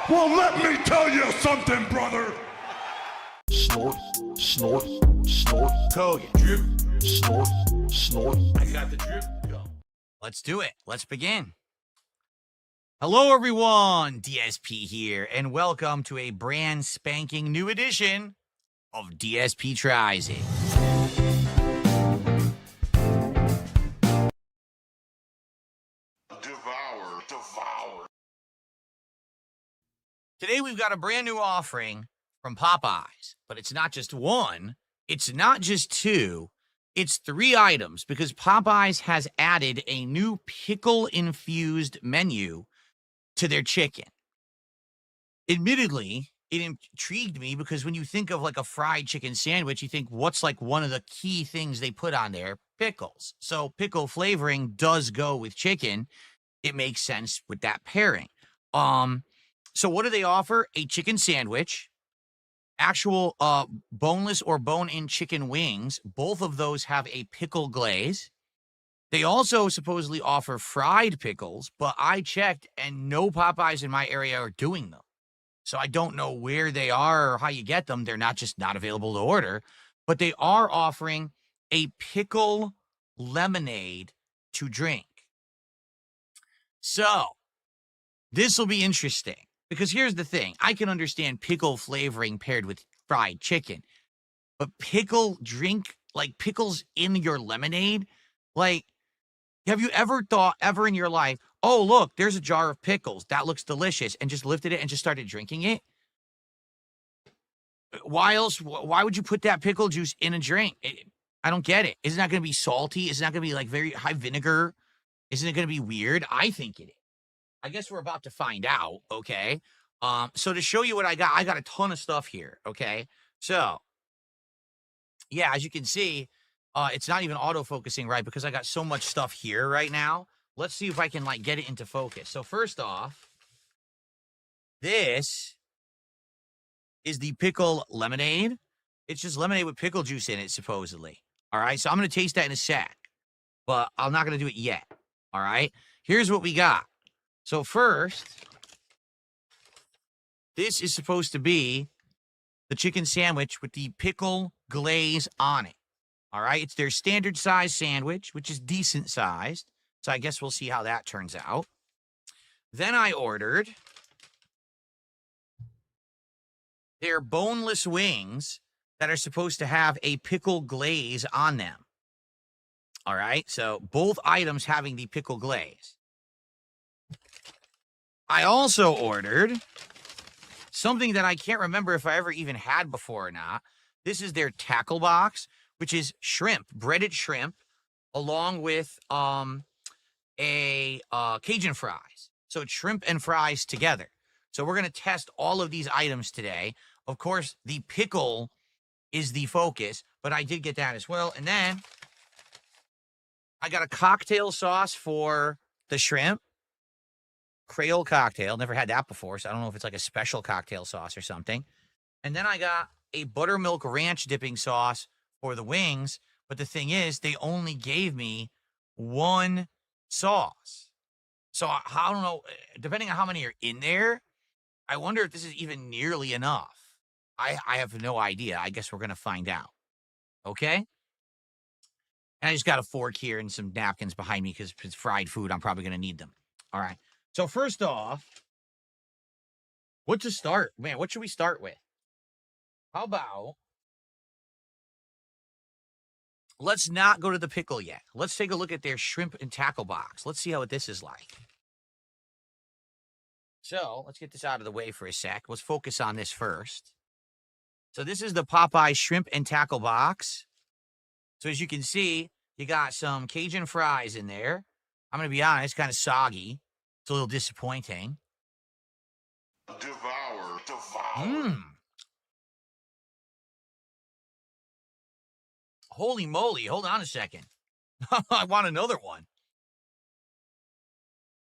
Well, let me tell you something, brother. Snort, snort, snort. Kogan. Drip. Snort, snort. I got the drip. Go. Let's do it. Let's begin. Hello, everyone. DSP here, and welcome to a brand spanking new edition of DSP Tries It. Devour. Today, we've got a brand new offering from Popeyes, but it's not just one, it's not just two, it's 3 items because Popeyes has added a new pickle-infused menu to their chicken. Admittedly, it intrigued me because when you think of like a fried chicken sandwich, you think what's like one of the key things they put on there? Pickles. So pickle flavoring does go with chicken. It makes sense with that pairing. So what do they offer? A chicken sandwich, actual boneless or bone-in chicken wings. Both of those have a pickle glaze. They also supposedly offer fried pickles, but I checked and no Popeyes in my area are doing them. So I don't know where they are or how you get them. They're not just not available to order, but they are offering a pickle lemonade to drink. So this will be interesting because here's the thing. I can understand pickle flavoring paired with fried chicken, but pickle drink, like pickles in your lemonade, like, have you ever thought ever in your life, oh, look, there's a jar of pickles. That looks delicious. And just lifted it and just started drinking it? Why else? Why would you put that pickle juice in a drink? I don't get it. Isn't that going to be salty? Isn't that going to be like very high vinegar? Isn't it going to be weird? I think it is. I guess we're about to find out, okay? So to show you what I got a ton of stuff here, okay? So, yeah, as you can see, it's not even auto-focusing right because I got so much stuff here right now. Let's see if I can, like, get it into focus. So first off, this is the pickle lemonade. It's just lemonade with pickle juice in it, supposedly. All right, so I'm going to taste that in a sec, but I'm not going to do it yet. All right, here's what we got. So first, this is supposed to be the chicken sandwich with the pickle glaze on it. All right, it's their standard size sandwich, which is decent sized. So I guess we'll see how that turns out. Then I ordered their boneless wings that are supposed to have a pickle glaze on them. All right, so both items having the pickle glaze. I also ordered something that I can't remember if I ever even had before or not. This is their tackle box, which is shrimp, breaded shrimp, along with Cajun fries. So it's shrimp and fries together. So we're going to test all of these items today. Of course, the pickle is the focus, but I did get that as well. And then I got a cocktail sauce for the shrimp. Creole cocktail. Never had that before, so I don't know if it's like a special cocktail sauce or something. And then I got a buttermilk ranch dipping sauce for the wings. But the thing is, they only gave me one sauce. So I don't know, depending on how many are in there, I wonder if this is even nearly enough. I have no idea. I guess we're going to find out. Okay? And I just got a fork here and some napkins behind me because it's fried food. I'm probably going to need them. All right. So first off, what to start? Man, what should we start with? How about, let's not go to the pickle yet. Let's take a look at their shrimp and tackle box. Let's see how this is like. So let's get this out of the way for a sec. Let's focus on this first. So this is the Popeyes shrimp and tackle box. So as you can see, you got some Cajun fries in there. I'm going to be honest, kind of soggy. It's a little disappointing. Devour. Holy moly. Hold on a second. I want another one.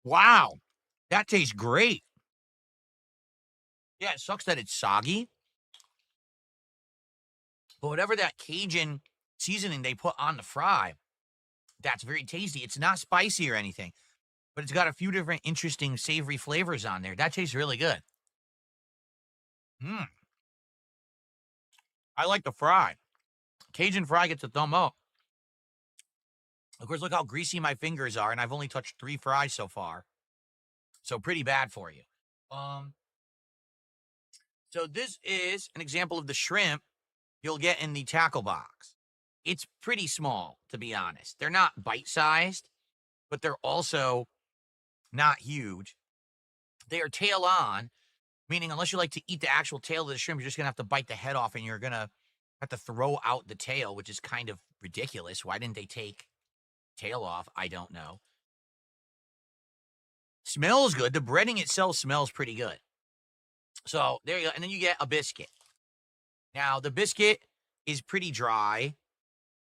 Wow. That tastes great. Yeah, it sucks that it's soggy. But whatever that Cajun seasoning they put on the fry, that's very tasty. It's not spicy or anything, but it's got a few different interesting savory flavors on there. That tastes really good. Mm. I like the fry. Cajun fry gets a thumb up. Of course, look how greasy my fingers are, and I've only touched 3 fries so far. So pretty bad for you. Um, so this is an example of the shrimp you'll get in the tackle box. It's pretty small, to be honest. They're not bite-sized, but they're also not huge. They are tail on, meaning unless you like to eat the actual tail of the shrimp, you're just going to have to bite the head off and you're going to have to throw out the tail, which is kind of ridiculous. Why didn't they take tail off? I don't know. Smells good. The breading itself smells pretty good. So there you go. And then you get a biscuit. Now, the biscuit is pretty dry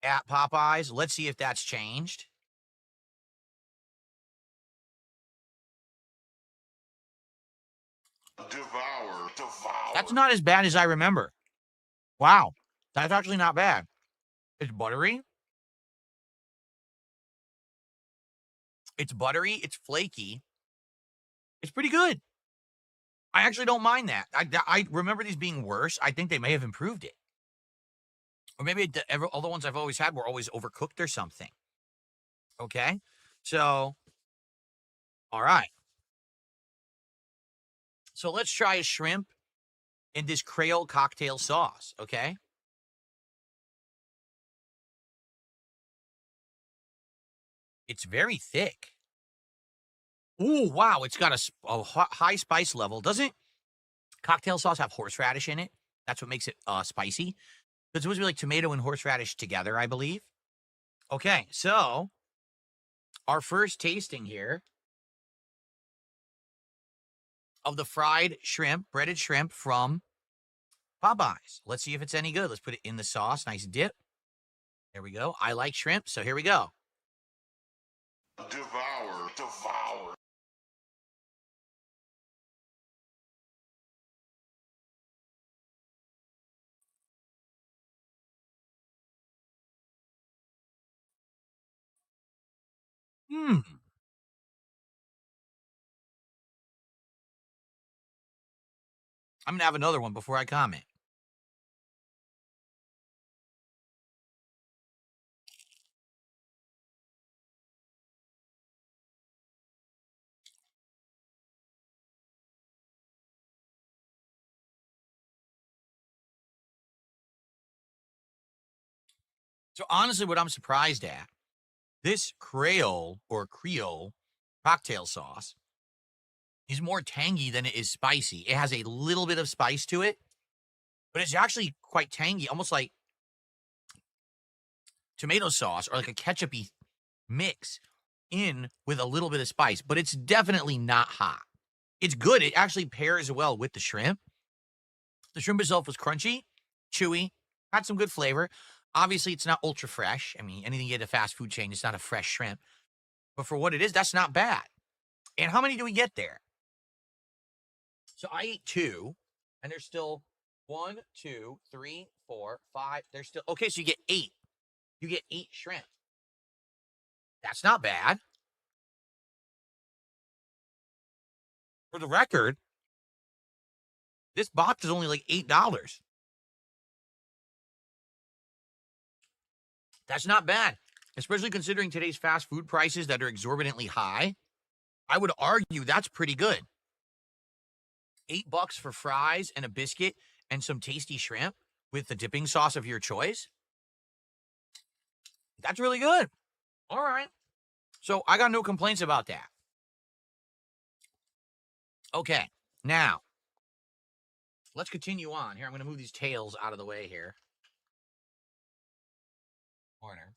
at Popeyes. Let's see if that's changed. Devour. That's not as bad as I remember. Wow. That's actually not bad. It's buttery. It's flaky. It's pretty good. I actually don't mind that. I remember these being worse. I think they may have improved it. Or maybe all the ones I've always had were always overcooked or something. Okay? So, all right. So let's try a shrimp in this Creole cocktail sauce, okay? It's very thick. Ooh, wow. It's got a high spice level. Doesn't cocktail sauce have horseradish in it? That's what makes it spicy. It's supposed to be like tomato and horseradish together, I believe. Okay, so our first tasting here of the fried shrimp, breaded shrimp from Popeyes. Let's see if it's any good. Let's put it in the sauce. Nice dip. There we go. I like shrimp, so here we go. Devour. Hmm. I'm going to have another one before I comment. So honestly, what I'm surprised at, this Creole cocktail sauce is more tangy than it is spicy. It has a little bit of spice to it, but it's actually quite tangy, almost like tomato sauce or like a ketchup-y mix in with a little bit of spice, but it's definitely not hot. It's good. It actually pairs well with the shrimp. The shrimp itself was crunchy, chewy, had some good flavor. Obviously, it's not ultra fresh. I mean, anything you get at a fast food chain, it's not a fresh shrimp. But for what it is, that's not bad. And how many do we get there? So I ate 2, and there's still 1, 2, 3, 4, 5. There's still, okay, so you get 8. You get 8 shrimp. That's not bad. For the record, this box is only like $8. That's not bad, especially considering today's fast food prices that are exorbitantly high. I would argue that's pretty good. $8 for fries and a biscuit and some tasty shrimp with the dipping sauce of your choice. That's really good. All right. So I got no complaints about that. Okay. Now, let's continue on here. I'm going to move these tails out of the way here. Corner.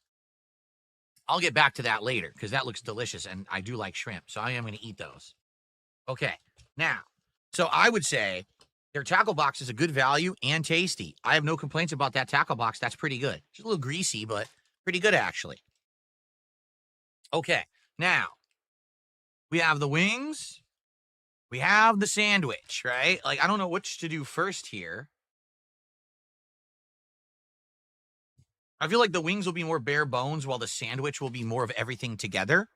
I'll get back to that later because that looks delicious and I do like shrimp. So I am going to eat those. Okay. Now, so I would say their tackle box is a good value and tasty. I have no complaints about that tackle box. That's pretty good. It's a little greasy, but pretty good actually. Okay. Now, we have the wings. We have the sandwich, right? Like, I don't know which to do first here. I feel like the wings will be more bare bones while the sandwich will be more of everything together.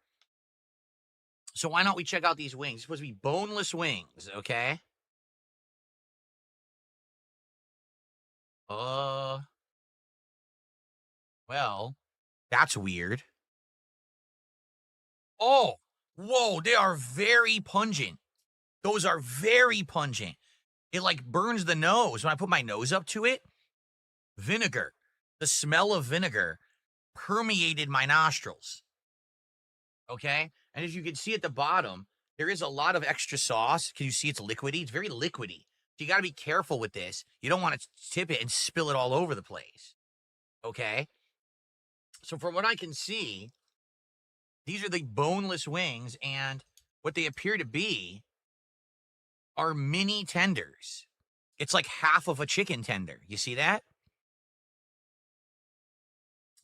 So why don't we check out these wings? It's supposed to be boneless wings, okay? Well, that's weird. Oh, whoa, they are very pungent. Those are very pungent. It like burns the nose. When I put my nose up to it, vinegar, the smell of vinegar permeated my nostrils. Okay? And as you can see at the bottom, there is a lot of extra sauce. Can you see it's liquidy? It's very liquidy. So you got to be careful with this. You don't want to tip it and spill it all over the place. Okay? So from what I can see, these are the boneless wings, and what they appear to be are mini tenders. It's like half of a chicken tender. You see that?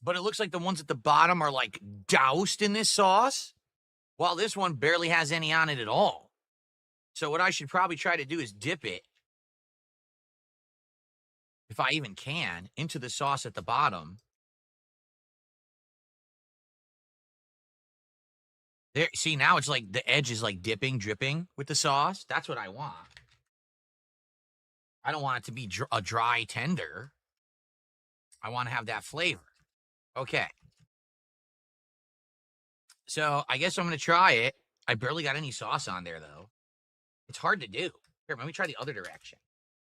But it looks like the ones at the bottom are like doused in this sauce, while this one barely has any on it at all. So what I should probably try to do is dip it, if I even can, into the sauce at the bottom. There, see, now it's like the edge is like dipping, dripping with the sauce. That's what I want. I don't want it to be a dry tender. I want to have that flavor. Okay. So I guess I'm going to try it. I barely got any sauce on there, though. It's hard to do. Here, let me try the other direction.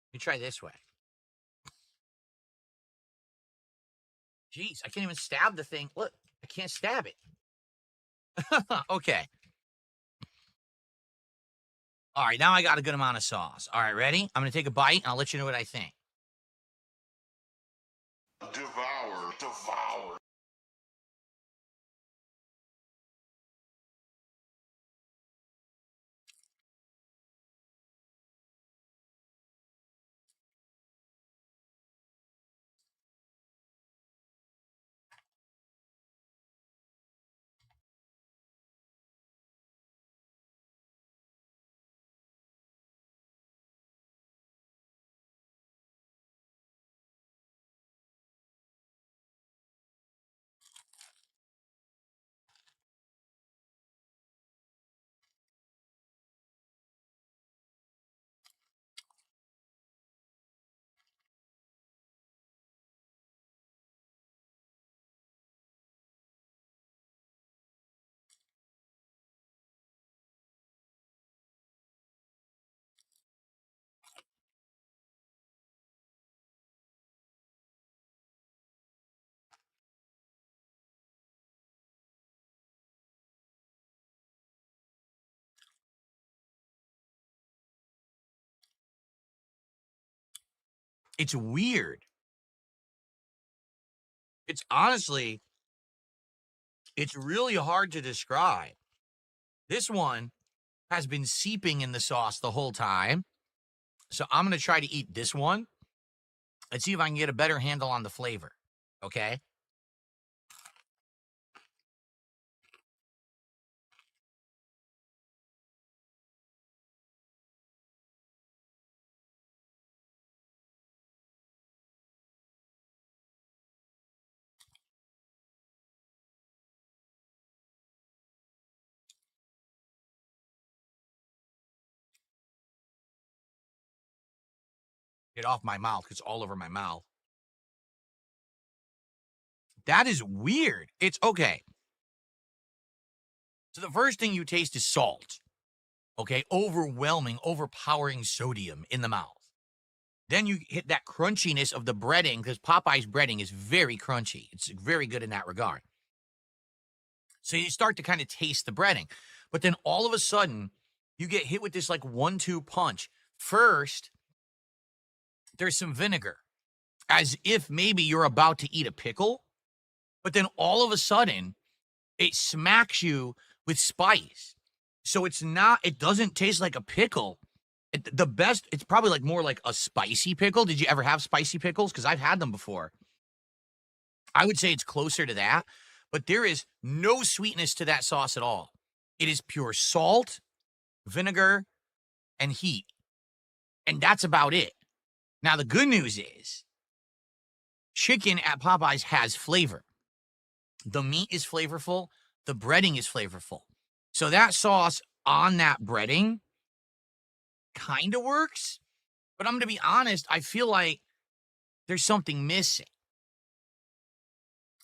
Let me try this way. Jeez, I can't even stab the thing. Look, I can't stab it. Okay. All right, now I got a good amount of sauce. All right, ready? I'm going to take a bite, and I'll let you know what I think. Devour, devour. It's weird. It's honestly, it's really hard to describe. This one has been seeping in the sauce the whole time. So I'm going to try to eat this one and see if I can get a better handle on the flavor. Okay? Get off my mouth. It's all over my mouth. That is weird. It's okay. So the first thing you taste is salt. Okay? Overwhelming, overpowering sodium in the mouth. Then you hit that crunchiness of the breading, because Popeyes breading is very crunchy. It's very good in that regard. So you start to kind of taste the breading. But then all of a sudden, you get hit with this like 1-2 punch. First, there's some vinegar, as if maybe you're about to eat a pickle. But then all of a sudden, it smacks you with spice. So it doesn't taste like a pickle. It's probably like more like a spicy pickle. Did you ever have spicy pickles? Because I've had them before. I would say it's closer to that, but there is no sweetness to that sauce at all. It is pure salt, vinegar, and heat. And that's about it. Now, the good news is chicken at Popeyes has flavor. The meat is flavorful. The breading is flavorful. So that sauce on that breading kind of works. But I'm going to be honest, I feel like there's something missing.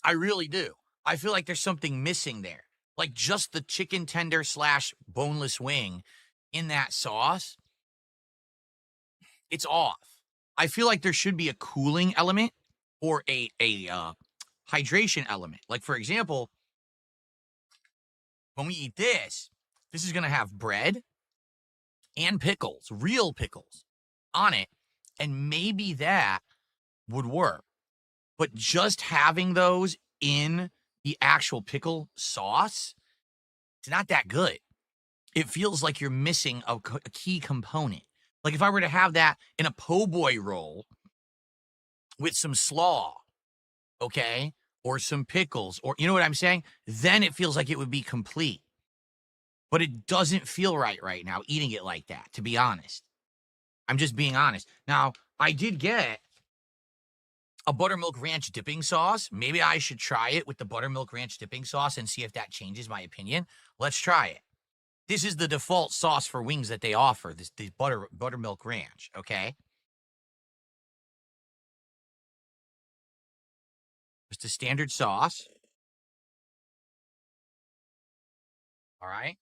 I really do. I feel like there's something missing there. Like just the chicken tender / boneless wing in that sauce, it's off. I feel like there should be a cooling element or a hydration element. Like, for example, when we eat this is going to have bread and pickles, real pickles on it. And maybe that would work. But just having those in the actual pickle sauce, it's not that good. It feels like you're missing a key component. Like if I were to have that in a po' boy roll with some slaw, okay, or some pickles, or you know what I'm saying? Then it feels like it would be complete. But it doesn't feel right now eating it like that, to be honest. I'm just being honest. Now, I did get a buttermilk ranch dipping sauce. Maybe I should try it with the buttermilk ranch dipping sauce and see if that changes my opinion. Let's try it. This is the default sauce for wings that they offer, this buttermilk ranch, okay? Just a standard sauce. All right.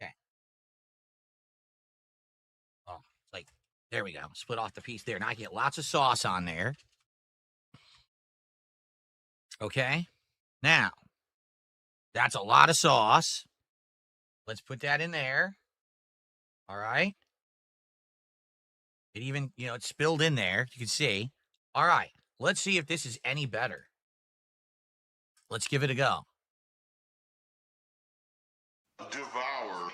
Okay. Oh, like, there we go. Split off the piece there. Now I get lots of sauce on there. Okay. Now, that's a lot of sauce. Let's put that in there. All right. It even, it's spilled in there. You can see. All right. Let's see if this is any better. Let's give it a go. Devour.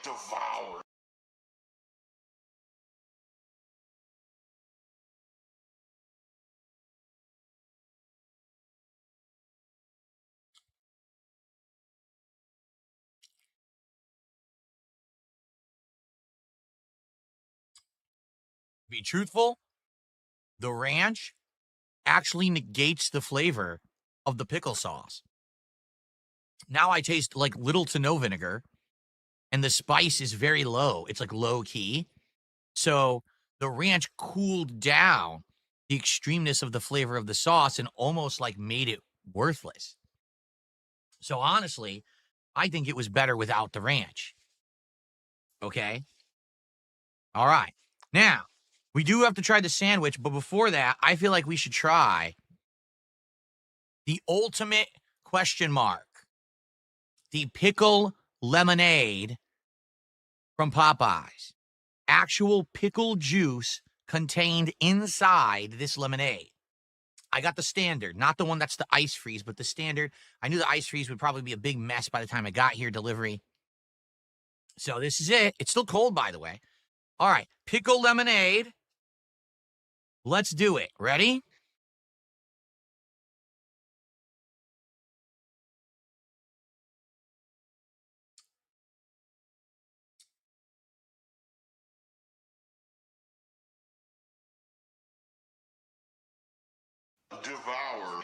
Be truthful, the ranch actually negates the flavor of the pickle sauce. Now I taste like little to no vinegar, and the spice is very low. It's like low key. So the ranch cooled down the extremeness of the flavor of the sauce and almost like made it worthless. So honestly, I think it was better without the ranch. Okay. All right. Now, we do have to try the sandwich, but before that, I feel like we should try the ultimate question mark, the pickle lemonade from Popeyes. Actual pickle juice contained inside this lemonade. I got the standard, not the one that's the ice freeze, but the standard. I knew the ice freeze would probably be a big mess by the time I got here, delivery. So this is it. It's still cold, by the way. All right, pickle lemonade. Let's do it. Ready? Devour.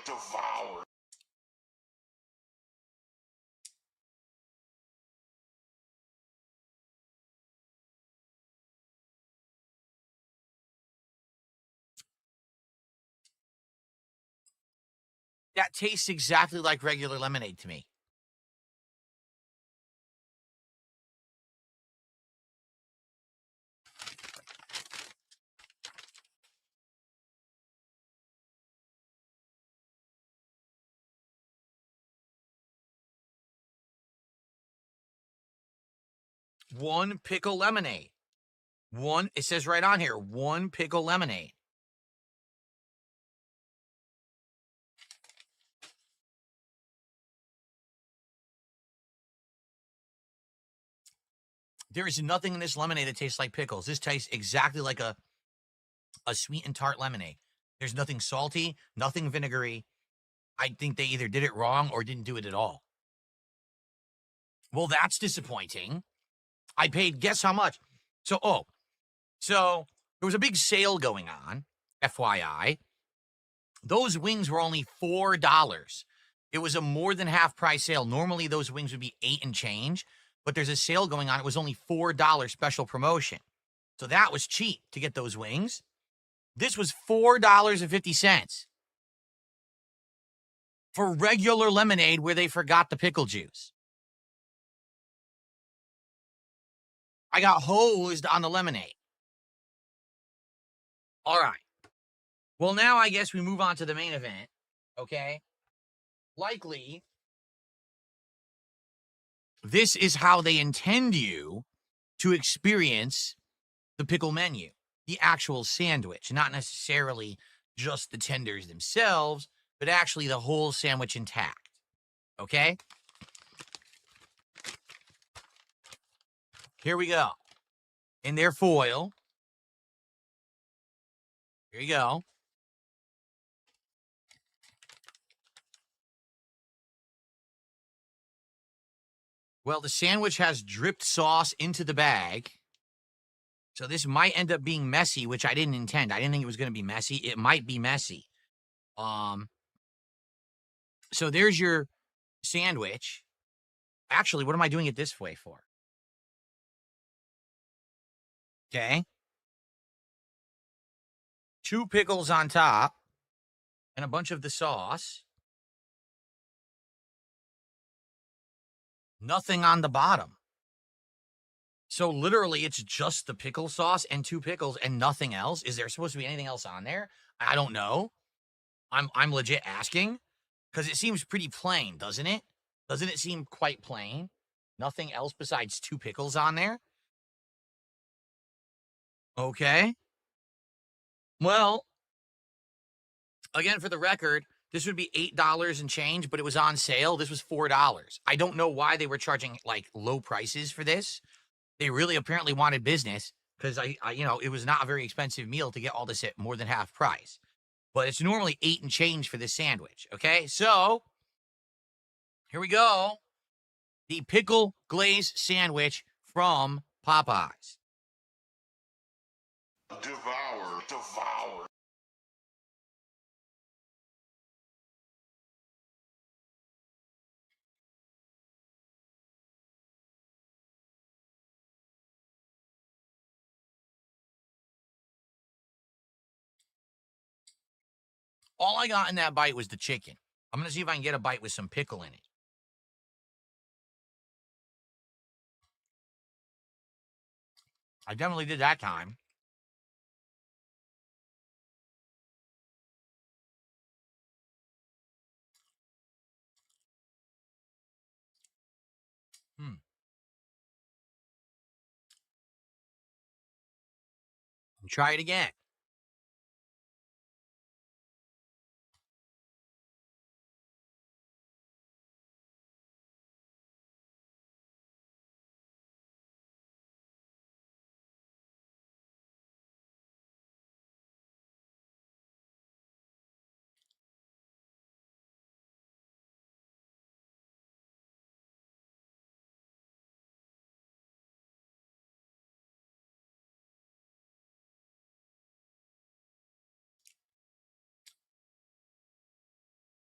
That tastes exactly like regular lemonade to me. One pickle lemonade. It says right on here, one pickle lemonade. There is nothing in this lemonade that tastes like pickles. This tastes exactly like a sweet and tart lemonade. There's nothing salty, nothing vinegary. I think they either did it wrong or didn't do it at all. Well, that's disappointing. I paid, guess how much? So there was a big sale going on, FYI. Those wings were only $4. It was a more than half price sale. Normally those wings would be $8 and change, but there's a sale going on. It was only $4 special promotion. So that was cheap to get those wings. This was $4.50 for regular lemonade where they forgot the pickle juice. I got hosed on the lemonade. All right. Well, now I guess we move on to the main event, okay? Likely, this is how they intend you to experience the pickle menu, the actual sandwich, not necessarily just the tenders themselves, but actually the whole sandwich intact, okay? Here we go. In their foil. Here you go. Well, the sandwich has dripped sauce into the bag. So this might end up being messy, which I didn't intend. I didn't think it was going to be messy. It might be messy. So there's your sandwich. Actually, what am I doing it this way for? Okay. 2 pickles on top and a bunch of the sauce. Nothing on the bottom. So literally it's just the pickle sauce and 2 pickles and nothing else. Is there supposed to be anything else on there? I don't know. I'm legit asking because it seems pretty plain, doesn't it? Doesn't it seem quite plain? Nothing else besides 2 pickles on there? Okay. Well, again, for the record, this would be $8 and change, but it was on sale. This was $4. I don't know why they were charging like low prices for this. They really apparently wanted business because it was not a very expensive meal to get all this at more than half price. But it's normally 8 and change for this sandwich. Okay, so here we go. The pickle glaze sandwich from Popeyes. Devour. Devour. All I got in that bite was the chicken. I'm going to see if I can get a bite with some pickle in it. I definitely did that time. Try it again.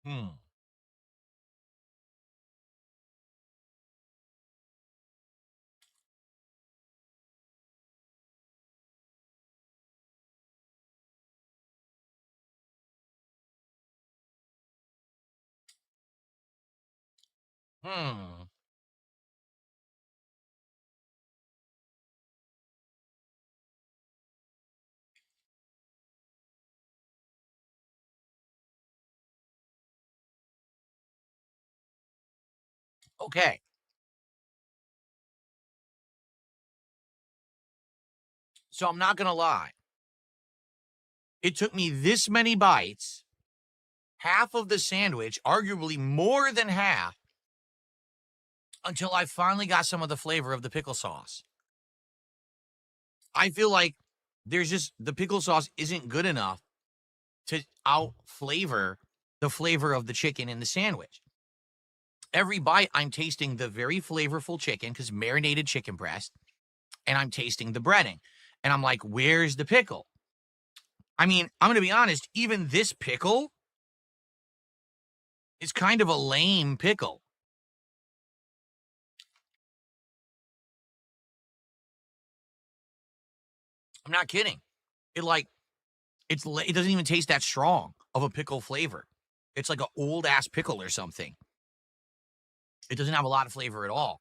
Hmm. Hmm. Okay. So I'm not going to lie. It took me this many bites, half of the sandwich, arguably more than half, until I finally got some of the flavor of the pickle sauce. I feel like the pickle sauce isn't good enough to out flavor the flavor of the chicken in the sandwich. Every bite, I'm tasting the very flavorful chicken because marinated chicken breast, and I'm tasting the breading. And I'm like, where's the pickle? I mean, I'm going to be honest, even this pickle is kind of a lame pickle. I'm not kidding. It doesn't even taste that strong of a pickle flavor. It's like an old ass pickle or something. It doesn't have a lot of flavor at all.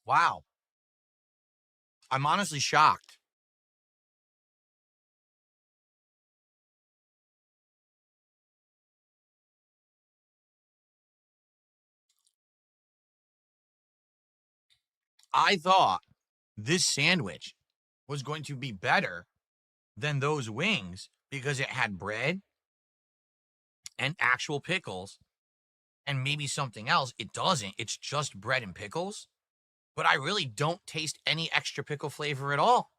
Wow. I'm honestly shocked. I thought this sandwich was going to be better than those wings because it had bread and actual pickles and maybe something else. It doesn't. It's just bread and pickles. But I really don't taste any extra pickle flavor at all.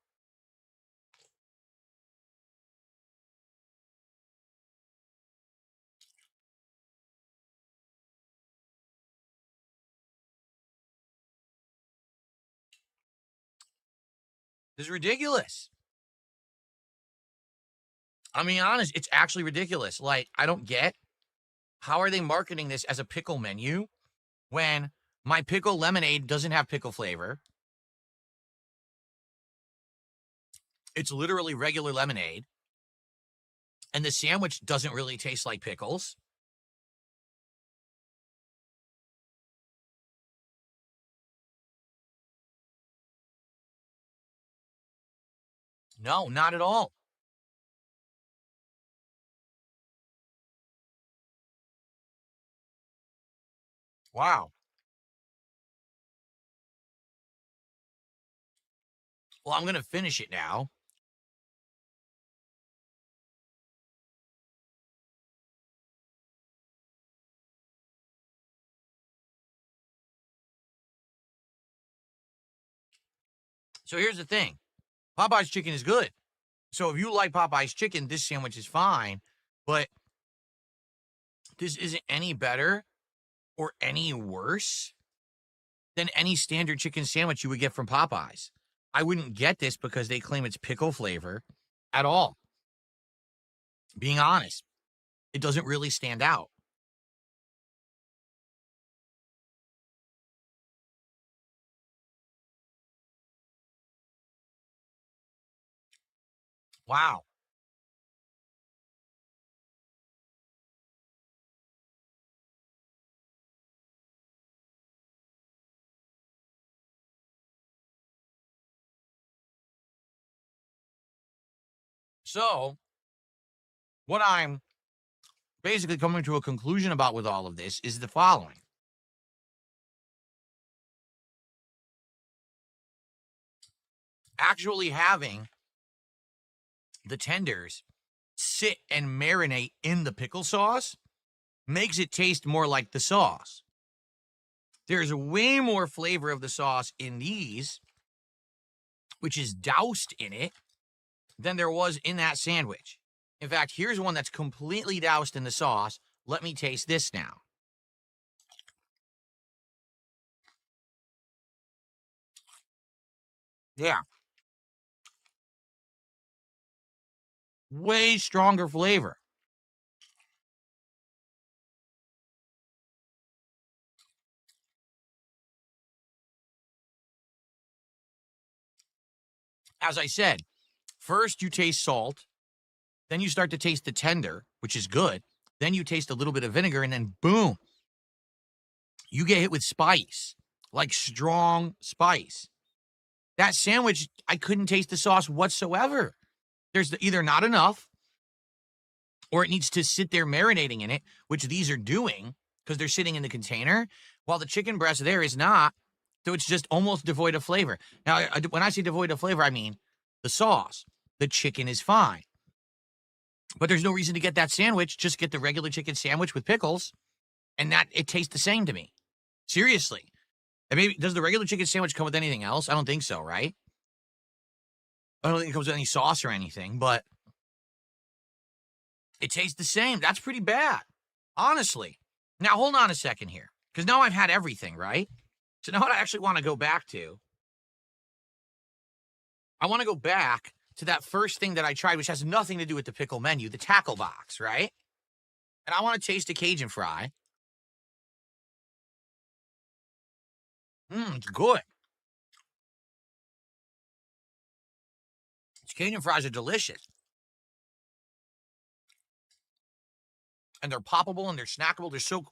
This is ridiculous. I mean, honest, it's actually ridiculous. Like, I don't get how are they marketing this as a pickle menu when my pickle lemonade doesn't have pickle flavor. It's literally regular lemonade. And the sandwich doesn't really taste like pickles. No, not at all. Wow. Well, I'm going to finish it now. So here's the thing. Popeye's chicken is good. So if you like Popeye's chicken, this sandwich is fine. But this isn't any better or any worse than any standard chicken sandwich you would get from Popeyes. I wouldn't get this because they claim it's pickle flavor at all. Being honest, it doesn't really stand out. Wow. So, what I'm basically coming to a conclusion about with all of this is the following. Actually having the tenders sit and marinate in the pickle sauce makes it taste more like the sauce. There's way more flavor of the sauce in these, which is doused in it, than there was in that sandwich. In fact, here's one that's completely doused in the sauce. Let me taste this now. Yeah. Way stronger flavor. As I said, first you taste salt, then you start to taste the tender, which is good. Then you taste a little bit of vinegar, and then boom, you get hit with spice, like strong spice. That sandwich, I couldn't taste the sauce whatsoever. There's either not enough, or it needs to sit there marinating in it, which these are doing because they're sitting in the container, while the chicken breast there is not. So it's just almost devoid of flavor. Now, when I say devoid of flavor, I mean the sauce. The chicken is fine. But there's no reason to get that sandwich. Just get the regular chicken sandwich with pickles, and that it tastes the same to me. Seriously. And maybe, does the regular chicken sandwich come with anything else? I don't think so, right? I don't think it comes with any sauce or anything, but it tastes the same. That's pretty bad, honestly. Now, hold on a second here, because now I've had everything, right? So now what I actually want to go back to, I want to go back to that first thing that I tried, which has nothing to do with the pickle menu, the tackle box, right? And I want to taste the Cajun fry. It's good. These Cajun fries are delicious. And they're poppable and they're snackable. They're so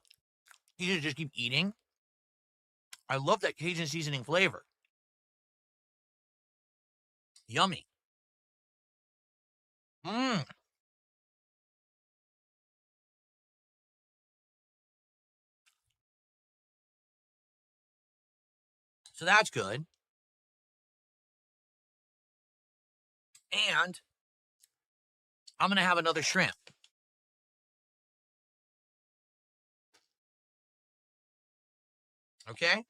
easy to just keep eating. I love that Cajun seasoning flavor. Yummy. So that's good. And I'm going to have another shrimp. Okay? Here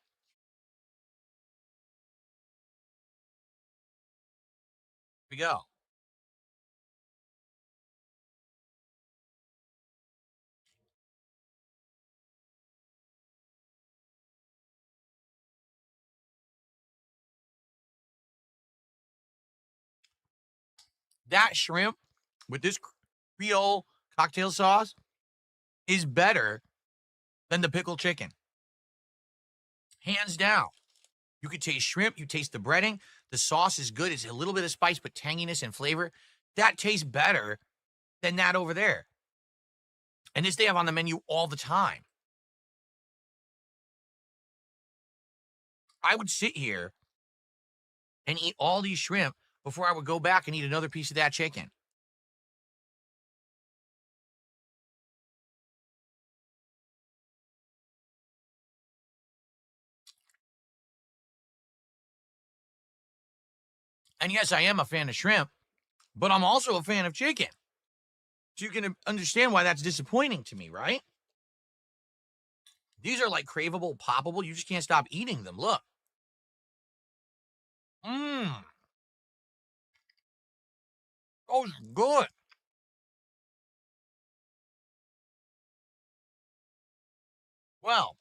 we go. That shrimp with this Creole cocktail sauce is better than the pickled chicken. Hands down. You could taste shrimp. You taste the breading. The sauce is good. It's a little bit of spice, but tanginess and flavor. That tastes better than that over there. And this they have on the menu all the time. I would sit here and eat all these shrimp before I would go back and eat another piece of that chicken. And yes, I am a fan of shrimp, but I'm also a fan of chicken. So you can understand why that's disappointing to me, right? These are like craveable, poppable. You just can't stop eating them. Look. Oh, it's good. Well,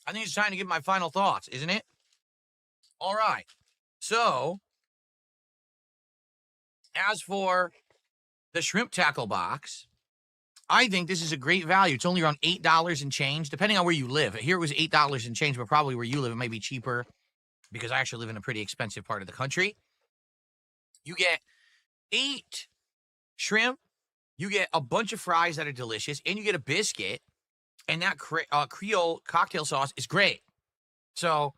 I think it's time to give my final thoughts, isn't it? All right. So, as for the shrimp tackle box, I think this is a great value. It's only around $8 and change, depending on where you live. Here it was $8 and change, but probably where you live, it may be cheaper because I actually live in a pretty expensive part of the country. You get 8 shrimp, you get a bunch of fries that are delicious, and you get a biscuit, and that Creole cocktail sauce is great. So,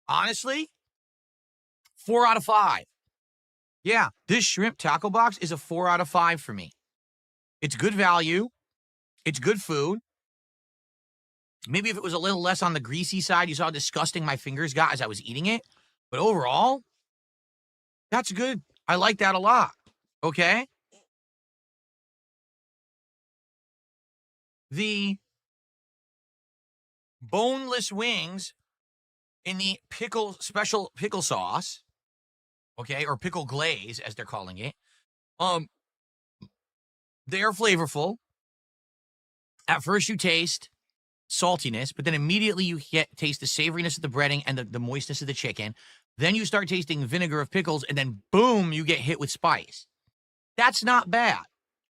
honestly, 4 out of 5. Yeah, this shrimp tackle box is a 4 out of 5 for me. It's good value. It's good food. Maybe if it was a little less on the greasy side, you saw how disgusting my fingers got as I was eating it. But overall, that's good. I like that a lot. Okay? The boneless wings in the special pickle sauce, okay, or pickle glaze, as they're calling it, they are flavorful. At first you taste saltiness, but then immediately you taste the savoriness of the breading and the moistness of the chicken. Then you start tasting vinegar of pickles, and then boom, you get hit with spice. That's not bad.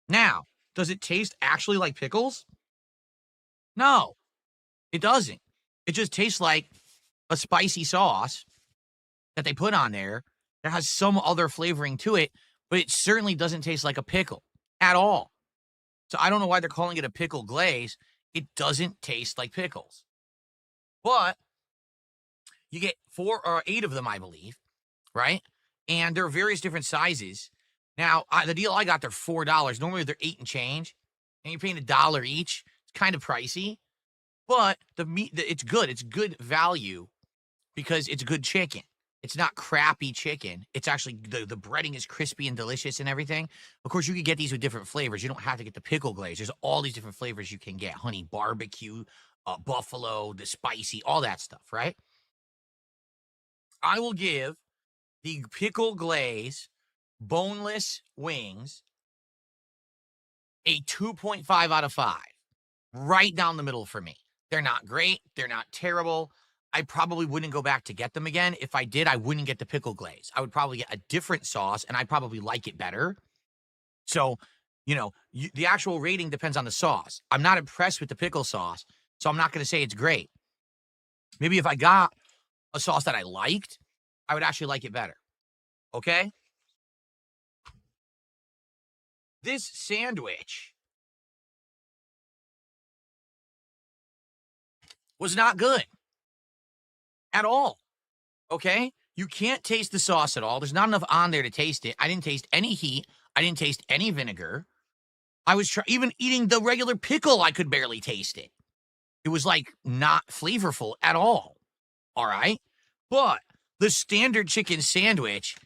Now, does it taste actually like pickles? No, it doesn't. It just tastes like a spicy sauce that they put on there that has some other flavoring to it, but it certainly doesn't taste like a pickle at all. So I don't know why they're calling it a pickle glaze. It doesn't taste like pickles. But you get 4 or 8 of them, I believe, right? And there are various different sizes. Now, the deal I got, they're $4. Normally they're 8 and change, and you're paying $1 each. It's kind of pricey, but the meat, it's good. It's good value because it's good chicken. It's not crappy chicken. It's actually, the breading is crispy and delicious and everything. Of course, you could get these with different flavors. You don't have to get the pickle glaze. There's all these different flavors you can get. Honey barbecue, buffalo, the spicy, all that stuff, right? I will give the pickle glaze boneless wings a 2.5 out of 5. Right down the middle for me. They're not great. They're not terrible. I probably wouldn't go back to get them again. If I did, I wouldn't get the pickle glaze. I would probably get a different sauce, and I'd probably like it better. So, the actual rating depends on the sauce. I'm not impressed with the pickle sauce, so I'm not going to say it's great. Maybe if I got a sauce that I liked, I would actually like it better. Okay? This sandwich was not good at all. Okay? You can't taste the sauce at all. There's not enough on there to taste it. I didn't taste any heat. I didn't taste any vinegar. I was even eating the regular pickle, I could barely taste it. It was like not flavorful at all. All right? But the standard chicken sandwich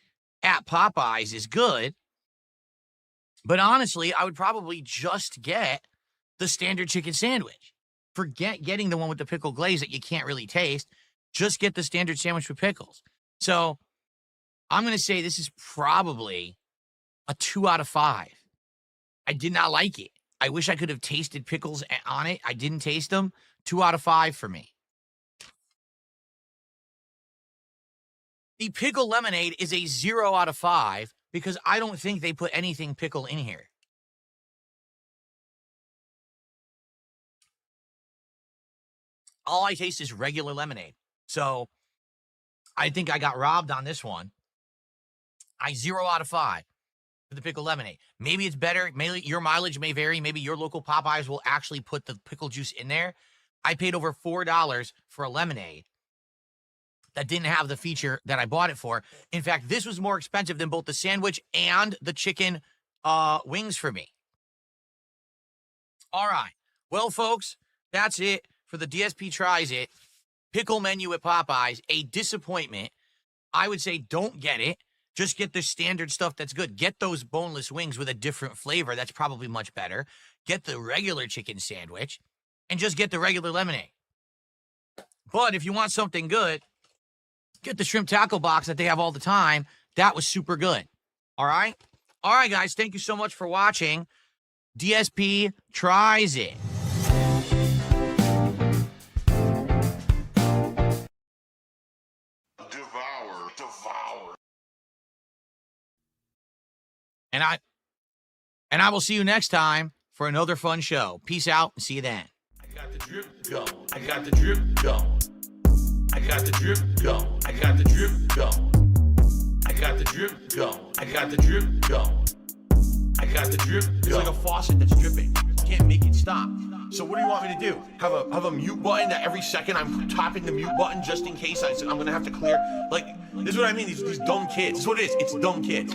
at Popeyes is good. But honestly, I would probably just get the standard chicken sandwich. Forget getting the one with the pickle glaze that you can't really taste. Just get the standard sandwich with pickles. So I'm going to say this is probably a 2 out of 5. I did not like it. I wish I could have tasted pickles on it. I didn't taste them. 2 out of 5 for me. The pickle lemonade is a 0 out of 5 because I don't think they put anything pickle in here. All I taste is regular lemonade. So I think I got robbed on this one. 0 out of 5 for the pickle lemonade. Maybe it's better. Maybe your mileage may vary. Maybe your local Popeyes will actually put the pickle juice in there. I paid over $4 for a lemonade that didn't have the feature that I bought it for. In fact, this was more expensive than both the sandwich and the chicken wings for me. All right. Well, folks, that's it for the DSP Tries It pickle menu at Popeyes. A disappointment. I would say don't get it. Just get the standard stuff that's good. Get those boneless wings with a different flavor. That's probably much better. Get the regular chicken sandwich and just get the regular lemonade. But if you want something good, get the shrimp tackle box that they have all the time. That was super good. All right? All right, guys. Thank you so much for watching. DSP Tries It. Devour. And I will see you next time for another fun show. Peace out and see you then. I got the drip going. I got the drip going. I got the drip going. I got the drip going. I got the drip going. I got the drip going. I got the drip going. It's like a faucet that's dripping. Can't make it stop. So what do you want me to do? Have a mute button that every second I'm tapping the mute button just in case I'm gonna have to clear? Like, this is what I mean. These dumb kids. This is what it is. It's dumb kids.